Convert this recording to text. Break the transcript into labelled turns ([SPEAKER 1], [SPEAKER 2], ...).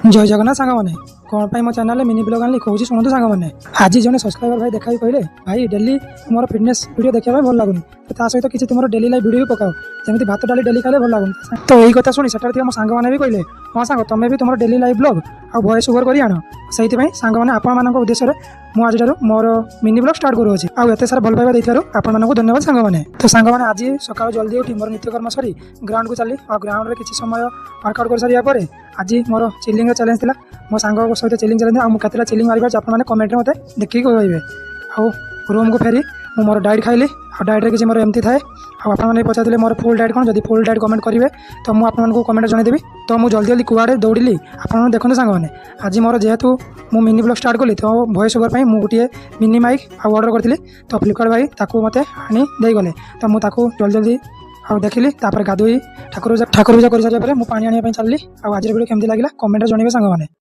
[SPEAKER 1] जय जगन्नाथ सांग मैंने कौन पाई मो चैनल मिनी ब्लॉग आनी कहूँ शुणु सांग मैंने आज जन सब्सक्राइबर भाई देखा कहले भाई डेली तुम फिटनेस वीडियो देखा भल लगुनि ता सहित किसी तुम डेली लाइफ वीडियो भी पकाओ जमी भात डाली डेली खाले भल लगुनि तो यही कथा शुणी से मो सांग मैंने भी कहले हाँ सांग तुम भी तुम डेली लाइफ ब्लॉग आ वॉइस ओवर कर आण से सांग मैंने आपण उद्देश्य मुझे आज मोर मिनी ब्लॉग स्टार्ट करुँच आउ एत सारा भल पाइबा देखार आपण धन्यवाद सांग मैंने तो सांग मैंने आज सकाल जल्दी उठी मोर नित्यकर्म सरी ग्राउंड को चली और ग्राउंड में किसी समय वर्कआउट कर सारा आज मोर चिलिंग चैलेंज था मो सांग सहित चिलिंग चैलेंज आते चिलिंग मार आपने कमेंट मत देखिए कहे आउ रूम को फेरी मु मोर डाइट खाइली और डाइट किसी मोर एमती थाए आपने पचारे मोर फुल डाइट कौन जब फुल डाइट कमेंट करेंगे तो मुझे आपको कमेंट जनईदेवी तो मुझे जल्दी जल्दी कुआड़े दौड़ी आप देखते सांग मैंने आज मोर जेहेतु मु मिनी ब्लॉग स्टार्ट कली तो वॉइस ओवर मुझे गोटे मिनी माइक ऑर्डर करी तो फ्लिपकार्ट भाई ताकू मत आनी देगले तो मुझे जल्दी जल्दी आउ देखिली गाधोई ठाकुर पूजा कर सारे मुझे पानी आने चलली आज वीडियो केमती लगे कमेंट जनइबे सांग मैंने।